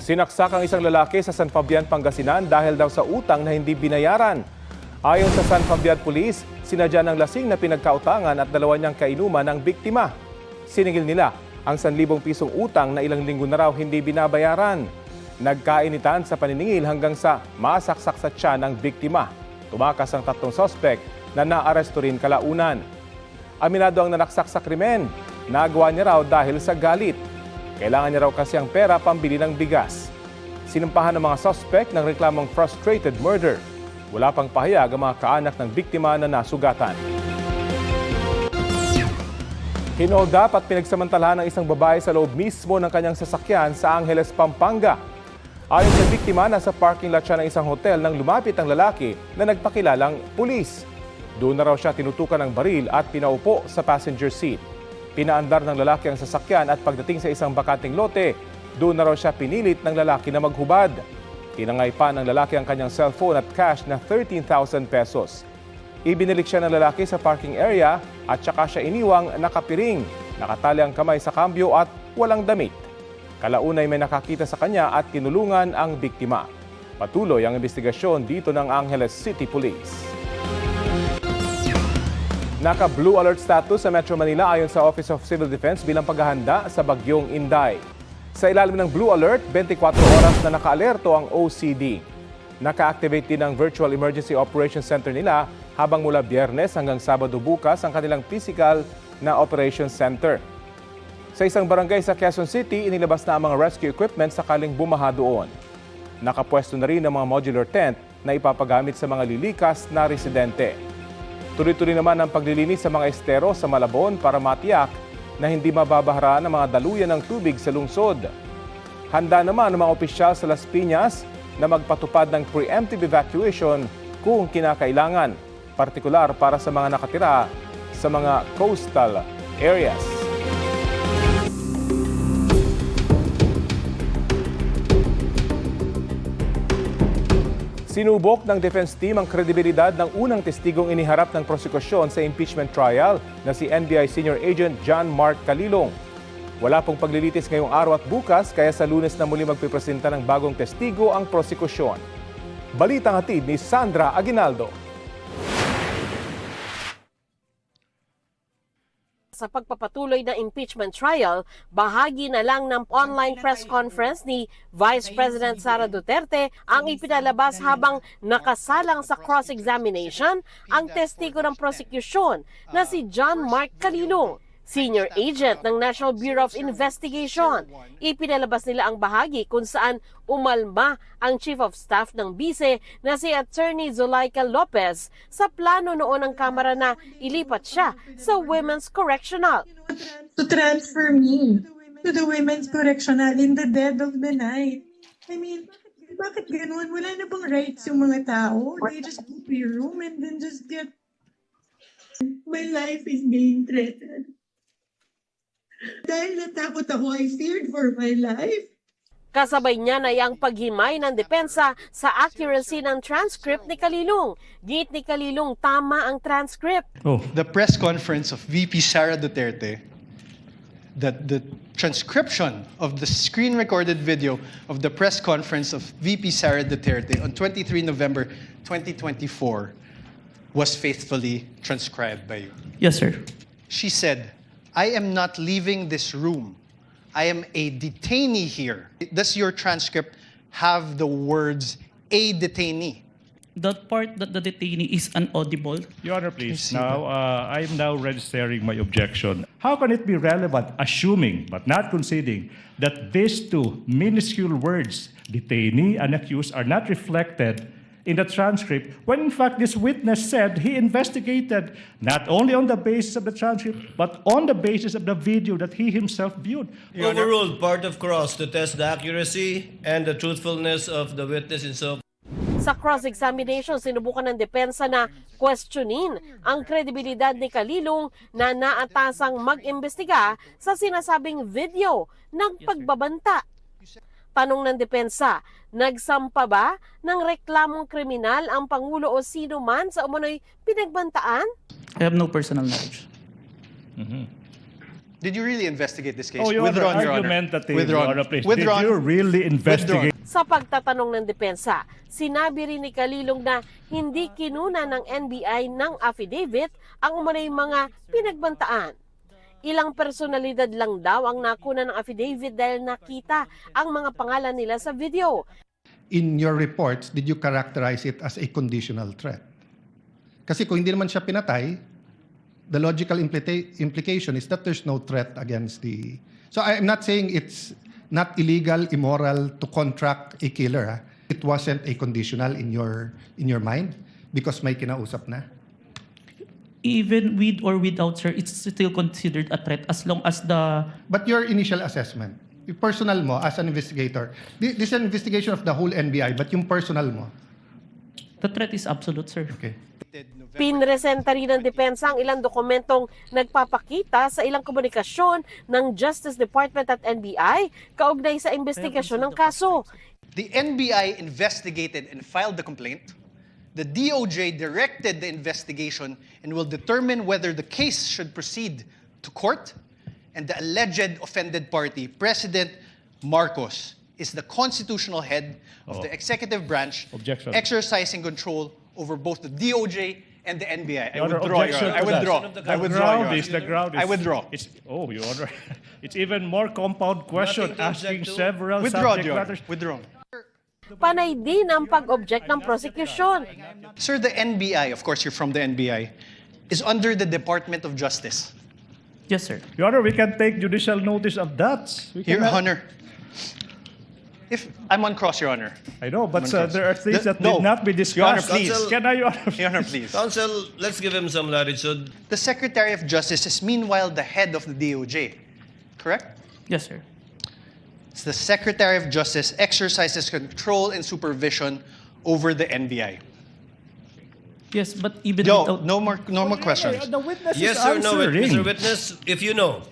Sinaksak ang isang lalaki sa San Fabian, Pangasinan dahil daw sa utang na hindi binayaran. Ayon sa San Fabian Police, sinadya ng lasing na pinagkautangan at dalawa niyang kainuman ang biktima. Siningil nila ang 1,000 pisong utang na ilang linggo na raw hindi binabayaran. Nagkainitan sa paniningil hanggang sa masaksak sa tiyan ng biktima. Tumakas ang 3 sospek na naaresto rin kalaunan. Aminado ang nanaksak sa krimen. Nagawa niya raw dahil sa galit. Kailangan niya raw kasi ang pera pambili ng bigas. Sinampahan ng mga suspect ng reklamong frustrated murder. Wala pang pahayag ang mga kaanak ng biktima na nasugatan. Hinold up at pinagsamantalahan ng isang babae sa loob mismo ng kanyang sasakyan sa Angeles, Pampanga. Ayon sa biktima, nasa parking lot siya ng isang hotel nang lumapit ang lalaki na nagpakilalang pulis. Doon na raw siya tinutukan ng baril at pinaupo sa passenger seat. Pinaandar ng lalaki ang sasakyan at pagdating sa isang bakanting lote, doon na raw siya pinilit ng lalaki na maghubad. Tinangay pa ng lalaki ang kanyang cellphone at cash na 13,000 pesos. Ibinalik siya ng lalaki sa parking area at saka siya iniwang nakapiring, nakatali ang kamay sa kambyo at walang damit. Kalaunay may nakakita sa kanya at kinulungan ang biktima. Patuloy ang investigasyon dito ng Angeles City Police. Naka-blue alert status sa Metro Manila ayon sa Office of Civil Defense bilang paghahanda sa bagyong Inday. Sa ilalim ng blue alert, 24 oras na naka-alerto ang OCD. Naka-activate din ang Virtual Emergency Operations Center nila habang mula Biyernes hanggang Sabado bukas ang kanilang physical na Operations Center. Sa isang barangay sa Quezon City, inilabas na ang mga rescue equipment sakaling bumaha doon. Nakapwesto na rin ang mga modular tent na ipapagamit sa mga lilikas na residente. Tuloy-tuloy naman ang paglilinis sa mga estero sa Malabon para matiyak na hindi mababaharaan ang mga daluyan ng tubig sa lungsod. Handa naman ang mga opisyal sa Las Piñas na magpatupad ng preemptive evacuation kung kinakailangan, partikular para sa mga nakatira sa mga coastal areas. Sinubok ng defense team ang kredibilidad ng unang testigong iniharap ng prosekusyon sa impeachment trial na si NBI Senior Agent John Mark Calilong. Wala pong paglilitis ngayong araw at bukas kaya sa Lunes na muli magpipresenta ng bagong testigo ang prosekusyon. Balitang hatid ni Sandra Aguinaldo. Sa pagpapatuloy ng impeachment trial, bahagi na lang ng online press conference ni Vice President Sara Duterte ang ipinalabas habang nakasalang sa cross-examination ang testigo ng prosecution na si John Mark Calilong, Senior Agent ng National Bureau of Investigation. Ipinalabas nila ang bahagi kung saan umalma ang Chief of Staff ng Bise na si Attorney Zulaika Lopez sa plano noon ng Kamara na ilipat siya sa Women's Correctional. To transfer me to the Women's Correctional in the dead of the night. I mean, bakit ganun? Wala na bang rights yung mga tao? They just go to your room and then just get... My life is being threatened. Dahil natakot ako, I feared for my life. Kasabay niya na ang paghimay ng depensa sa accuracy ng transcript ni Calilong. Git ni Calilong tama ang transcript. The press conference of VP Sara Duterte, the transcription of the screen-recorded video of the press conference of VP Sara Duterte on 23 November 2024 was faithfully transcribed by you. Yes, sir. She said, "I am not leaving this room. I am a detainee here." Does your transcript have the words "a detainee"? That part that the detainee is inaudible. Your Honor, please. Now, I'm now registering my objection. How can it be relevant, assuming but not conceding, that these two minuscule words, detainee and accused, are not reflected in the transcript, when in fact this witness said he investigated not only on the basis of the transcript, but on the basis of the video that he himself viewed? Overruled part of cross to test the accuracy and the truthfulness of the witness in so. Sa cross-examination, sinubukan ng depensa na questionin ang kredibilidad ni Calilong na naatasang mag-imbestiga sa sinasabing video ng pagbabanta. Tanong ng depensa, nagsampa ba ng reklamong kriminal ang Pangulo o sino man sa umano'y pinagbantaan? I have no personal knowledge. Did you really investigate this case? Oh, Your Honor, Withdrawn, Your Honor. argumentative, Withdrawn. Your Honor, please. Withdrawn. Did you really investigate? Sa pagtatanong ng depensa, sinabi rin ni Kalilong na hindi kinuna ng NBI ng affidavit ang umunay mga pinagbantaan. Ilang personalidad lang daw ang nakuna ng affidavit dahil nakita ang mga pangalan nila sa video. In your reports, did you characterize it as a conditional threat? Kasi kung hindi naman siya pinatay, the logical implication is that there's no threat against the... So I'm not saying it's not illegal, immoral to contract a killer. Ha? It wasn't a conditional in your mind because may kinausap na. Even with or without, sir, it's still considered a threat as long as the... But your initial assessment, yung personal mo as an investigator, this is an investigation of the whole NBI, but yung personal mo. The threat is absolute, sir. Okay. Pinresenta rin ng depensa ang ilang dokumentong nagpapakita sa ilang komunikasyon ng Justice Department at NBI kaugnay sa investigasyon ng kaso. The NBI investigated and filed the complaint. The DOJ directed the investigation and will determine whether the case should proceed to court. And the alleged offended party, President Marcos, is the constitutional head of the executive branch, Objection. exercising control over both the DOJ and the NBI. Your Honor, I withdraw, Your objection Honor. I to that. withdraw. I withdraw, Your Honor. The ground is... I withdraw. It's, oh, Your Honor. It's even more compound question, Nothing to asking object to. several Withdraw, subject Your Honor. matters. Withdraw. Panay din ang pag-object ng prosecution. Sir, the NBI, of course you're from the NBI, is under the Department of Justice. Yes, sir. Your Honor, we can take judicial notice of that. We Your cannot- Honor, if I'm on cross, Your Honor. I know, but I'm on cross. there are things that No. did not be Your Honor, discussed. please. Can I, Your Honor? Your Honor, please. Counsel, let's give him some latitude. The Secretary of Justice is meanwhile the head of the DOJ, correct? Yes, sir. It's the Secretary of Justice exercises control and supervision over the NBI. Yes, but even No, without... no more questions. The witness Yes is or no, answering. Mr. Witness? If you know.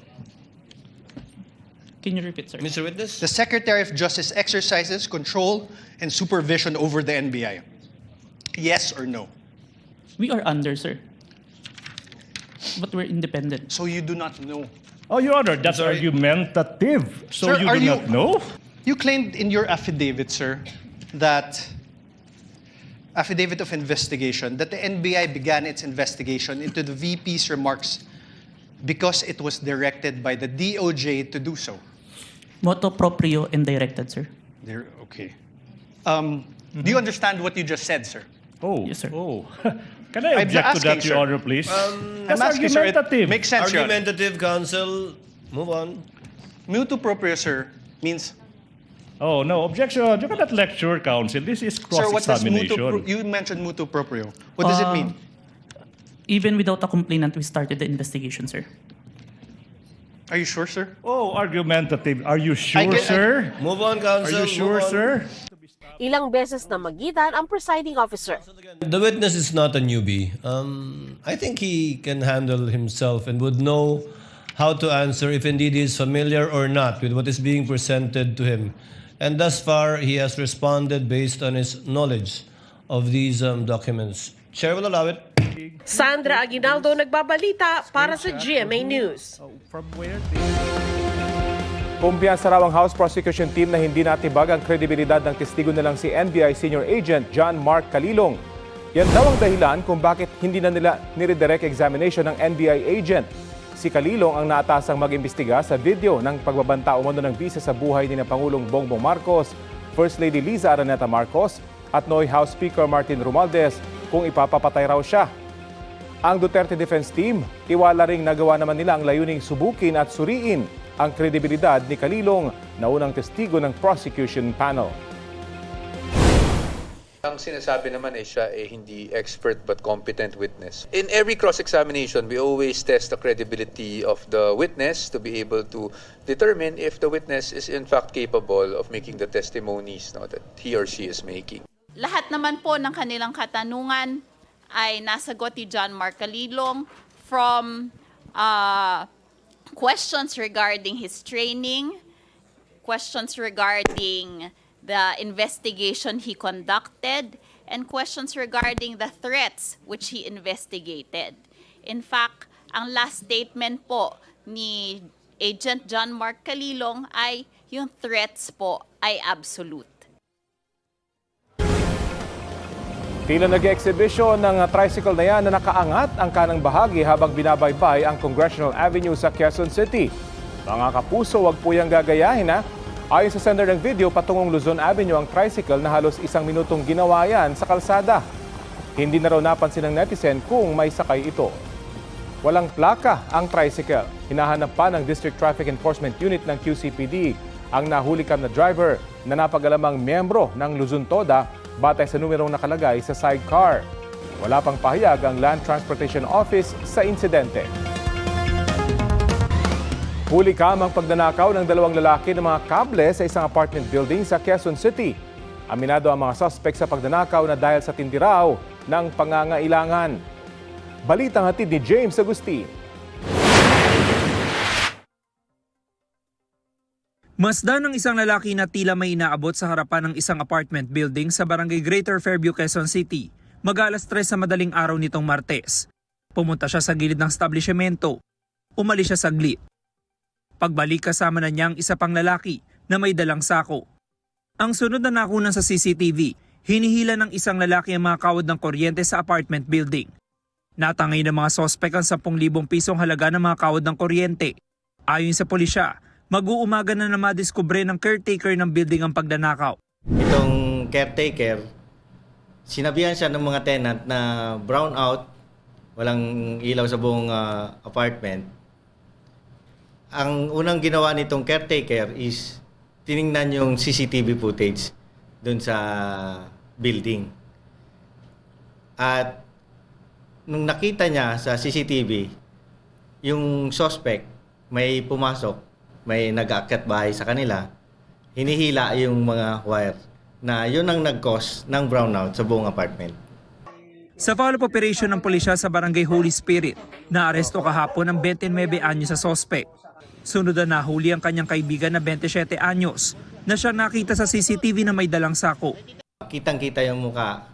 Can you repeat, sir? Mr. Witness? The Secretary of Justice exercises control and supervision over the NBI. Yes or no? We are under, sir. But we're independent. So you do not know. Oh, Your Honor, that's Sorry. argumentative. So Sir, you are do you- not know? You claimed in your affidavit, sir, that affidavit of investigation, that the NBI began its investigation into the VP's remarks because it was directed by the DOJ to do so. Motu proprio and directed, sir. There, okay. Do you understand what you just said, sir? Oh, Yes, sir. Oh. Can I I'm object to asking, that, sir. Your Honor, please? That's I'm asking, sir, it argumentative. makes sense, Your Honor. Argumentative, counsel. Move on. Mutu proprio, sir, means... Oh, no, objection. You cannot lecture, counsel. This is Sir, what does cross-examination. you mentioned mutu proprio. What does it mean? Even without a complainant, we started the investigation, sir. Are you sure, sir? Oh, argumentative. Are you sure, get- sir? Move on, Are counsel. you sure, Move on. sir? Ilang beses na magitan ang presiding officer. The witness is not a newbie. I think he can handle himself and would know how to answer if indeed he is familiar or not with what is being presented to him. And thus far, he has responded based on his knowledge of these documents. Chair will allow it. Sandra Aguinaldo nagbabalita para sa GMA News. From where? Kumpiyansa raw ang House Prosecution Team na hindi natibag ang kredibilidad ng testigo nilang si NBI Senior Agent John Mark Kalilong. Yan daw ang dahilan kung bakit hindi na nila nire-direct examination ng NBI agent. Si Kalilong ang naatasang mag-imbestiga sa video ng pagbabanta umano ng bisa sa buhay ni na Pangulong Bongbong Marcos, First Lady Liza Araneta Marcos at Noy House Speaker Martin Romualdez kung ipapapatay raw siya. Ang Duterte Defense Team, tiwala ring nagawa naman nila ang layuning subukin at suriin ang kredibilidad ni Kalilong na unang testigo ng prosecution panel. Ang sinasabi naman ay siya ay hindi expert but competent witness. In every cross-examination, we always test the credibility of the witness to be able to determine if the witness is in fact capable of making the testimonies that he or she is making. Lahat naman po ng kanilang katanungan ay nasagot ni John Mark Kalilong from questions regarding his training, questions regarding the investigation he conducted, and questions regarding the threats which he investigated. In fact, ang last statement po ni Agent John Mark Calilong ay yung threats po ay absolute. Tila nag-exhibition ng tricycle na yan na nakaangat ang kanang bahagi habang binabaybay ang Congressional Avenue sa Quezon City. Mga kapuso, wag po yung gagayahin ha. Ayon sa sender ng video, patungong Luzon Avenue ang tricycle na halos 1 minutong ginawa yan sa kalsada. Hindi na raw napansin ng netizen kung may sakay ito. Walang plaka ang tricycle. Hinahanap pa ng District Traffic Enforcement Unit ng QCPD ang nahulikam na driver na napag-alamang miyembro ng Luzon Toda batay sa numerong nakalagay sa sidecar. Wala pang pahayag ang Land Transportation Office sa insidente. Hulikam ang pagnanakaw ng 2 lalaki ng mga kable sa isang apartment building sa Quezon City. Aminado ang mga suspect sa pagnanakaw na dahil sa tindi raw ng pangangailangan. Balitang hatid ni James Agustin. Masdan ng isang lalaki na tila may inaabot sa harapan ng isang apartment building sa barangay Greater Fairview, Quezon City. Mag-alas 3 sa madaling araw nitong Martes. Pumunta siya sa gilid ng establishmento. Umalis siya saglit. Pagbalik kasama na niya ang isa pang lalaki na may dalang sako. Ang sunod na nakunan sa CCTV, hinihila ng isang lalaki ang mga kawad ng kuryente sa apartment building. Natangay ng mga sospek ang 10,000 pisong halaga ng mga kawad ng kuryente. Ayon sa pulisya, mag-uumaga na madiskubre ng caretaker ng building ang pagnanakaw. Itong caretaker, sinabihan siya ng mga tenant na brown out, walang ilaw sa buong apartment. Ang unang ginawa nitong caretaker is tiningnan yung CCTV footage dun sa building. At nung nakita niya sa CCTV, yung suspect may pumasok, may nag-aakyat bahay sa kanila, hinihila yung mga wire na yun ang nag-cause ng brownout sa buong apartment. Sa follow-up operation ng pulisya sa barangay Holy Spirit, naaresto kahapon ang 29 anyos sa sospek. Sunod na nahuli ang kanyang kaibigan na 27 anyos na siya nakita sa CCTV na may dalang sako. Kitang-kita yung muka.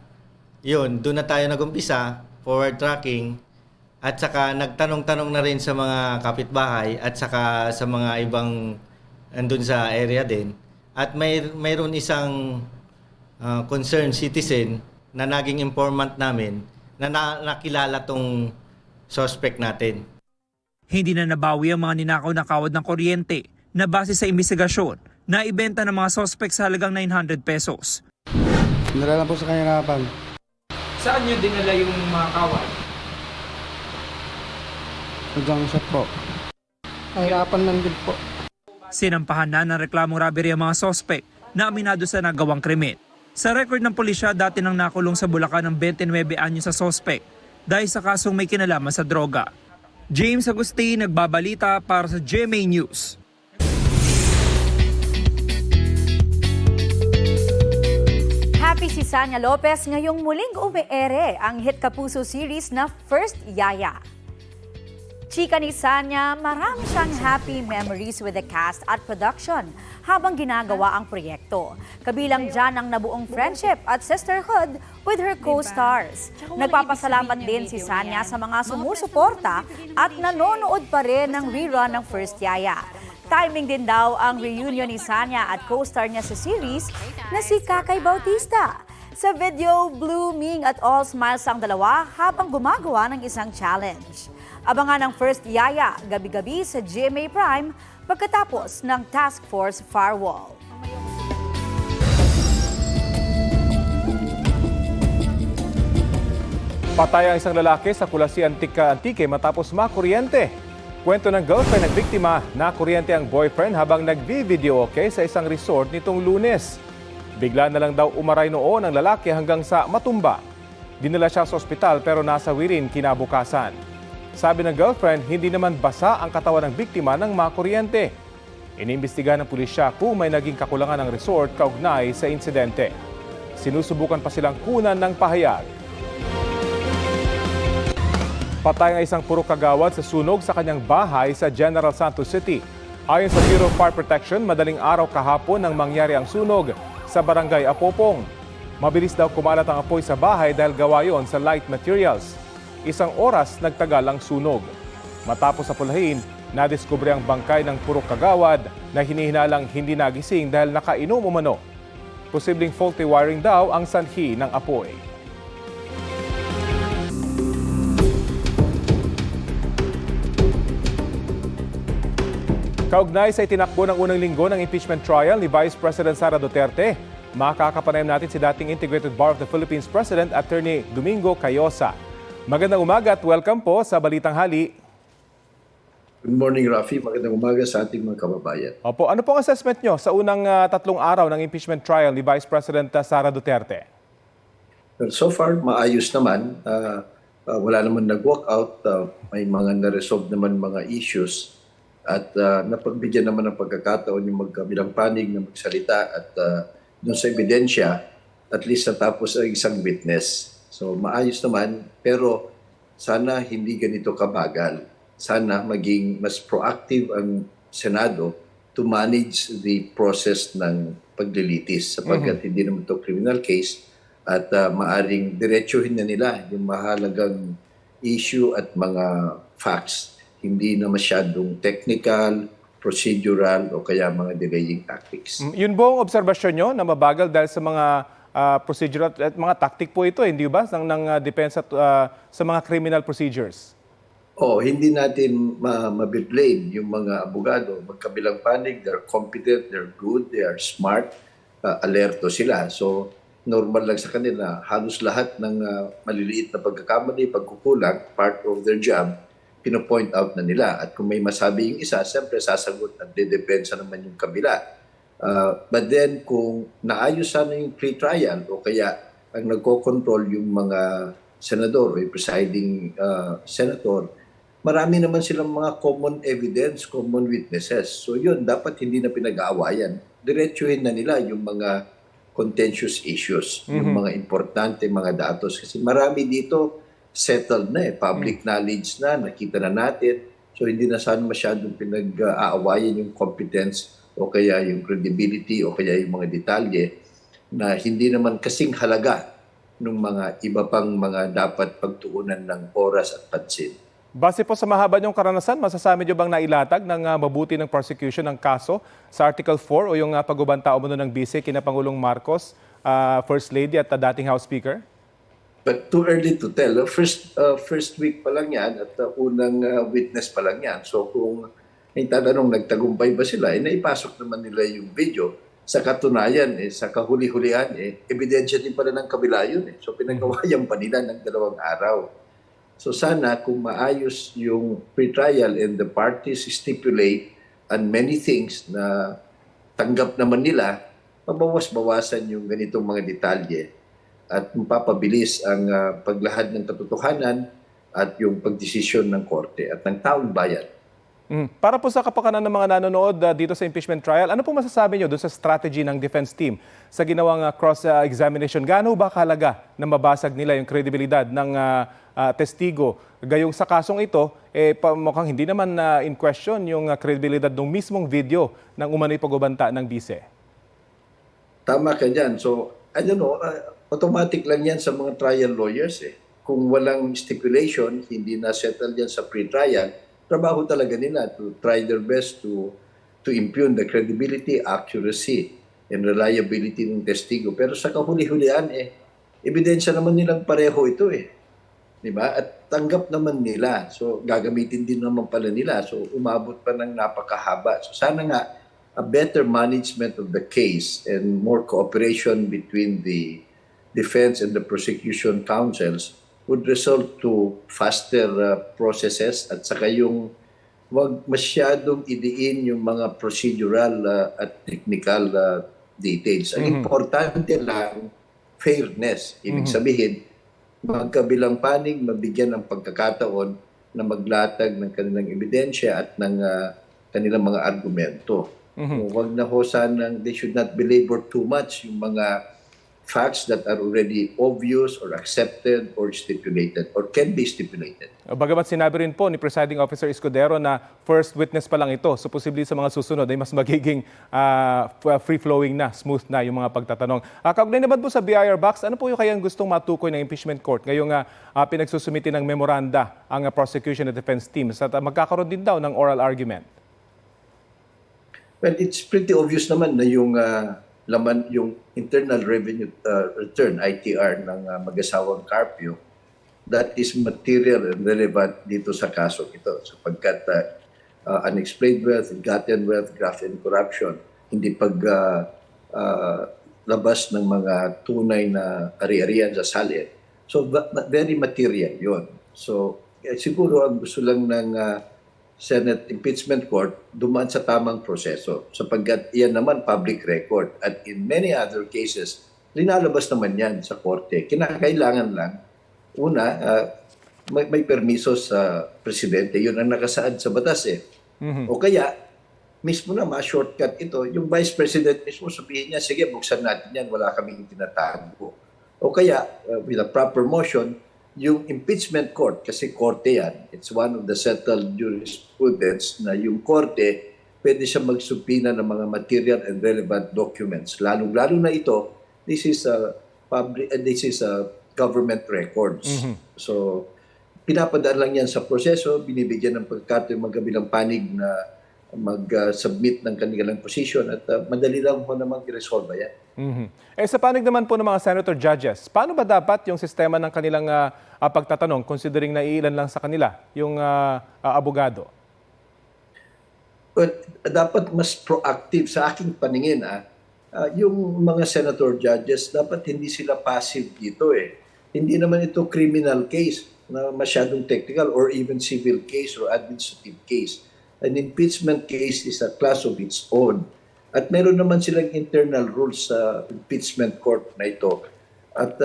Yun, doon na tayo nag-umpisa, forward tracking, at saka nagtanong-tanong na rin sa mga kapitbahay at saka sa mga ibang andun sa area din. At mayroon isang concerned citizen na naging informant namin na nakilala tong suspect natin. Hindi na nabawi ang mga ninakaw na kawad ng kuryente na base sa investigasyon na ibenta ng mga sospek sa halagang 900 pesos. Nalala po sa kanya harapan. Saan niyo dinala yung mga kawad? Junk shop po. Hirapan lang din po. Sinampahan na ng reklamong robbery ang mga sospek na aminado sa nagawang krimen. Sa record ng pulisya, dati nang nakulong sa Bulacan ng 29 anyos sa sospek dahil sa kasong may kinalaman sa droga. James Agustin, nagbabalita para sa GMA News. Happy si Sanya Lopez ngayong muling umeere ang hit kapuso series na First Yaya. Chika ni Sanya, marami siyang happy memories with the cast at production habang ginagawa ang proyekto. Kabilang dyan ang nabuong friendship at sisterhood with her co-stars. Nagpapasalamat din si Sanya sa mga sumusuporta at nanonood pa rin ng rerun ng First Yaya. Timing din daw ang reunion ni Sanya at co-star niya sa series na si Kakay Bautista. Sa video, blooming at all smiles ang dalawa habang gumagawa ng isang challenge. Abangan ang First Yaya gabi-gabi sa GMA Prime pagkatapos ng Task Force Firewall. Patay ang isang lalaki sa Kulasi Antique matapos makuryente. Kwento ng girlfriend ng biktima, nakuryente ang boyfriend habang nagvi-videoke sa isang resort nitong Lunes. Bigla na lang daw umaray noon ang lalaki hanggang sa matumba. Dinala siya sa ospital pero nasawi rin kinabukasan. Sabi ng girlfriend, hindi naman basa ang katawan ng biktima ng makuryente. Iniimbestigahan ng pulisya kung may naging kakulangan ng resort kaugnay sa insidente. Sinusubukan pa silang kunan ng pahayag. Patay ang isang puro kagawad sa sunog sa kanyang bahay sa General Santos City. Ayon sa Bureau of Fire Protection, madaling araw kahapon nang mangyari ang sunog sa barangay Apopong. Mabilis daw kumalat ang apoy sa bahay dahil gawa yon sa light materials. 1 oras nagtagal ang sunog. Matapos apulahin, Nadiskubre ang bangkay ng purok kagawad na hinihinalang hindi nagising dahil nakainom umano. Posibleng faulty wiring daw ang sanhi ng apoy. Kaugnay sa itinakbo ng unang linggo ng impeachment trial ni Vice President Sara Duterte, makakapanayam natin si dating Integrated Bar of the Philippines President Attorney Domingo Cayosa. Magandang umaga at welcome po sa Balitang Hali. Good morning, Rafi. Magandang umaga sa ating mga kababayan. Opo, ano pong assessment nyo sa unang 3 araw ng impeachment trial ni Vice President Sara Duterte? Well, so far, maayos naman. Wala naman nag-walk out. May mga na-resolve naman mga issues. At napagbigyan naman ng pagkakataon yung magkabilang panig na magsalita at doon sa ebidensya, at least natapos ang isang witness. So maayos naman, pero sana hindi ganito kabagal. Sana maging mas proactive ang Senado to manage the process ng paglilitis sapagkat hindi naman ito criminal case at maaring diretsuhin na nila yung mahalagang issue at mga facts. Hindi na masyadong technical, procedural o kaya mga delaying tactics. Yun po ang obserbasyon nyo na mabagal dahil sa mga procedural at mga tactic po ito, hindi ba? Ng depensa sa mga criminal procedures. Hindi natin mabiblame yung mga abogado. Magkabilang panig, they're competent, they're good, they are smart, alerto sila. So, normal lang sa kanila. Halos lahat ng maliliit na pagkakamali, pagkukulang, part of their job, pino-point out na nila. At kung may masabi yung isa, siyempre sasagot at dedepensa naman yung kabila. But then, kung naayos sana yung pre-trial o kaya ang nagko-control yung mga senador o yung presiding senator, marami naman silang mga common evidence, common witnesses. So yun, dapat hindi na pinag-aawayan. Diretsuhin na nila yung mga contentious issues, yung mga importante, mga datos. Kasi marami dito settled na public knowledge na, nakita na natin. So hindi na sana masyadong pinag-aawayan yung competence o kaya yung credibility o kaya yung mga detalye na hindi naman kasing halaga ng mga iba pang mga dapat pagtuunan ng oras at pansin. Base po sa mahaba niyong karanasan, masasabi niyo bang nailatag ng mabuti ng prosecution ng kaso sa Article 4 o yung pagbabanta umano ng bise kina Pangulong Marcos, First Lady at dating House Speaker? But too early to tell. First week pa lang yan at unang witness pa lang yan. So kung may tatanong nagtagumpay ba sila, naipasok naman nila yung video. Sa katunayan, sa kahuli-hulihan, ebidensya din pala ng kabila yun. So pinagawayan pa nila ng 2 araw. So sana kung maayos yung pre-trial and the parties stipulate on many things na tanggap naman nila, mabawas-bawasan yung ganitong mga detalye at mapapabilis ang paglahad ng katotohanan at yung pagdesisyon ng korte at ng taong bayan. Para po sa kapakanan ng mga nanonood dito sa impeachment trial, ano po masasabi nyo doon sa strategy ng defense team sa ginawang cross-examination? Gaano ba kahalaga na mabasag nila yung kredibilidad ng testigo? Gayong sa kasong ito, mukhang hindi naman in question yung kredibilidad ng mismong video ng umano'y pagbabanta ng bise. Tama ka dyan. So, I don't know, automatic lang yan sa mga trial lawyers. Kung walang stipulation, hindi na settle yan sa pre-trial, trabaho talaga nila to try their best to impugn the credibility, accuracy, and reliability ng testigo. Pero sa kahuli-hulihan, ebidensya naman nilang pareho ito Diba? At tanggap naman nila. So, gagamitin din naman pala nila. So, umabot pa ng napakahaba. So, sana nga, a better management of the case and more cooperation between the defense and the prosecution counsels would result to faster processes at saka yung wag masyadong idiin yung mga procedural at technical details. Ang importante lang, fairness. Ibig sabihin, magkabilang panig, mabigyan ng pagkakataon na maglatag ng kanilang ebidensya at ng kanilang mga argumento. Huwag na ho sanang, they should not belabor too much yung mga facts that are already obvious or accepted or stipulated or can be stipulated. Bagamat sinabi rin po ni Presiding Officer Escudero na first witness pa lang ito, so posibleng sa mga susunod ay mas magiging free-flowing na, smooth na yung mga pagtatanong. Kaugnay naman po sa BIR box, ano po yung kayang gustong matukoy ng impeachment court ngayong pinagsusumiti ng memoranda ang prosecution and defense teams at magkakaroon din daw ng oral argument? Well, it's pretty obvious naman na yung laman, yung Internal Revenue Return, ITR, ng mag-asawang Carpio, that is material and relevant dito sa kaso ito sapagkat unexplained wealth, gotten wealth, graft and corruption, hindi labas ng mga tunay na ari-arian sa salin. So very material yon. So siguro ang gusto lang ng Senate Impeachment Court dumaan sa tamang proseso sapagkat iyan naman public record at in many other cases linalabas naman yan sa korte. Kinakailangan lang una, may permiso sa presidente. Yun ang nakasaad sa batas eh. O kaya, mismo na ma-shortcut ito, yung vice president mismo sabihin niya, sige, buksan natin yan, wala kaming tinatago. O kaya, with a proper motion, yung impeachment court, kasi korte yan, it's one of the settled jurisprudence na yung korte, pwede siya magsubpina ng mga material and relevant documents. Lalo na ito, this is government records. So, pinapadaan lang yan sa proseso, binibigyan ng pagkakataon yung magkabilang panig na mag-submit ng kanilang position at madali lang po namang i-resolve yan. Sa panig naman po ng mga senator judges, paano ba dapat yung sistema ng kanilang pagtatanong considering na iilan lang sa kanila yung abogado? Well, dapat mas proactive sa aking paningin. Yung mga senator judges, dapat hindi sila passive dito eh. Hindi naman ito criminal case na masyadong technical or even civil case or administrative case. An impeachment case is a class of its own. At meron naman silang internal rules sa impeachment court na ito. At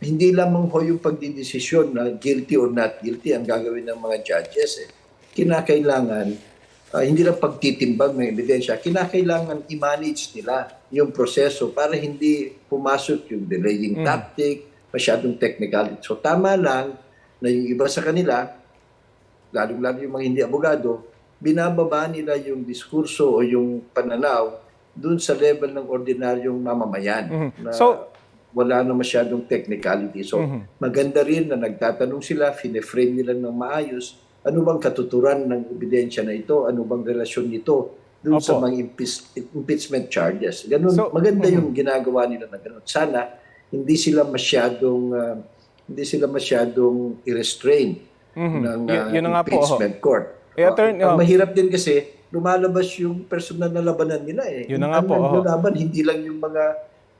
hindi lamang ho yung pagdidesisyon na guilty or not guilty ang gagawin ng mga judges. Kinakailangan, hindi lang pagtitimbang ng ebidensya, kinakailangan i-manage nila yung proseso para hindi pumasok yung delaying tactic, masyadong technicality. So tama lang na yung iba sa kanila, lalong-lalo yung mga hindi abogado, binababa nila yung diskurso o yung pananaw dun sa level ng ordinaryong mamamayan na wala na masyadong technicality. So maganda rin na nagtatanong sila, fine-frame nila ng maayos, ano bang katuturan ng ebidensya na ito, ano bang relasyon nito dun sa mga impeachment charges. Ganun, maganda yung ginagawa nila na ganun. Sana hindi sila masyadong i-restrain ng impeachment court. Ang mahirap din kasi, lumalabas yung personal na labanan nila eh. Yun na nga po. Laban, hindi lang yung mga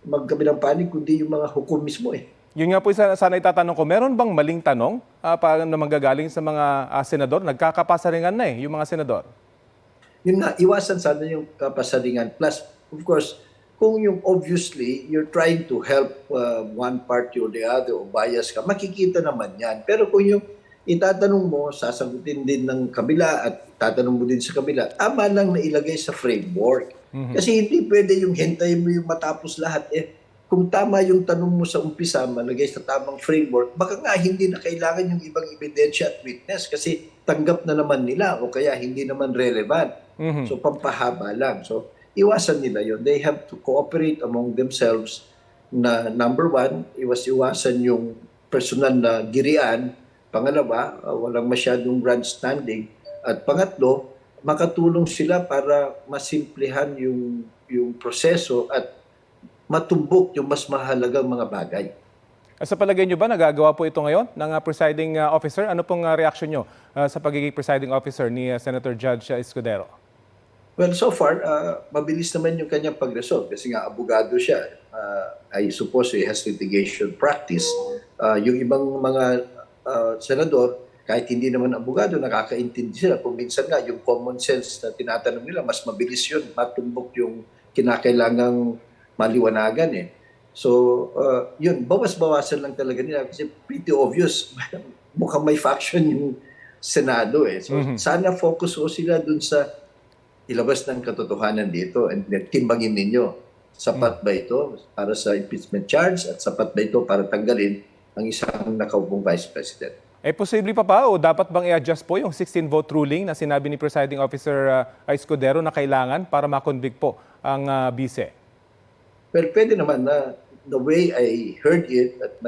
magkabilang panig, kundi yung mga hukom mismo eh. Yun nga po sana itatanong ko, meron bang maling tanong na manggagaling sa mga senador? Nagkakapasaringan na eh, yung mga senador. Yun nga, iwasan sana yung kapasaringan. Plus, of course, kung yung obviously, you're trying to help one party or the other o bias ka, makikita naman yan. Pero kung yung itatanong mo, sasagutin din ng kabila at tatanong mo din sa kabila, tama lang na ilagay sa framework. Kasi hindi pwede yung hintayin mo yung matapos lahat eh. Kung tama yung tanong mo sa umpisa, malagay sa tamang framework, baka nga hindi na kailangan yung ibang ebidensya at witness kasi tanggap na naman nila o kaya hindi naman relevant. So pampahaba lang. So iwasan nila yon. They have to cooperate among themselves na number one, iwasan yung personal na girian. Pangalawa, walang masyadong grandstanding. At pangatlo, makatulong sila para masimplihan yung proseso at matumbok yung mas mahalagang mga bagay. Sa palagay nyo ba, nagagawa po ito ngayon ng presiding officer? Ano pong reaksyon nyo sa pagiging presiding officer ni Senator Judge Escudero? Well, so far, mabilis naman yung kanyang pag-resolve kasi nga abogado siya. I suppose he has litigation practice. Yung ibang mga senador, kahit hindi naman abogado, nakakaintindi sila. Kung minsan nga, yung common sense na tinatanong nila, mas mabilis yun, matumbok yung kinakailangang maliwanagan eh. So, yun, bawas-bawasan lang talaga nila kasi pretty obvious. Mukhang may faction yung Senado eh. So, sana focus ko sila dun sa ilabas ng katotohanan dito and timbangin ninyo Sapat ba ito para sa impeachment charge at sapat ba ito para tanggalin ang isang nakaupong Vice President? Posible pa o dapat bang i-adjust po yung 16-vote ruling na sinabi ni Presiding Officer Escudero na kailangan para makonvict po ang bise? Well, pwede naman na the way I heard it at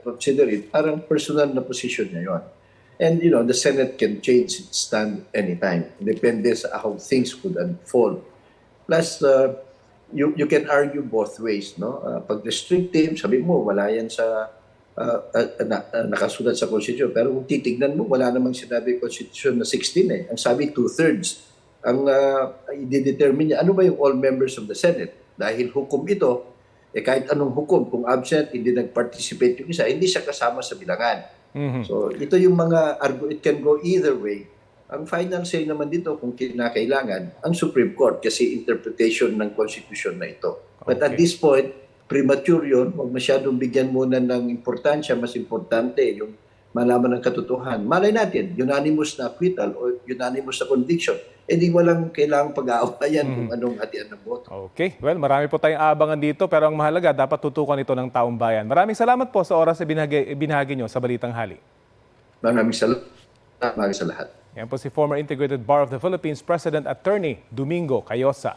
consider it, parang personal na position niya yun. And the Senate can change its stand anytime. Depende sa how things could unfold. Plus, you can argue both ways, no? Pag restrictive, sabi mo, wala yan sa nakasulat sa Constitution. Pero kung titignan mo, wala namang sinabi Constitution na 16 eh. Ang sabi, 2/3. Ang i-determine niya, ano ba yung all members of the Senate? Dahil hukom ito, kahit anong hukom, kung absent, hindi nag-participate yung isa, hindi siya kasama sa bilangan. So, ito yung mga it can go either way. Ang final say naman dito, kung kinakailangan, ang Supreme Court kasi interpretation ng Constitution na ito. But at this point, premature yun. Huwag masyadong bigyan muna ng importansya. Mas importante yung malaman ng katotohanan. Malay natin, unanimous na acquittal o unanimous na conviction. Di walang kailangang pag-aawayan kung anong hatian ng boto. Okay. Well, marami po tayong aabangan dito pero ang mahalaga, dapat tutukan ito ng taong bayan. Maraming salamat po sa oras na binahagi nyo sa Balitang Hali. Maraming salamat sa lahat. Yan po si former Integrated Bar of the Philippines President Attorney Domingo Cayosa.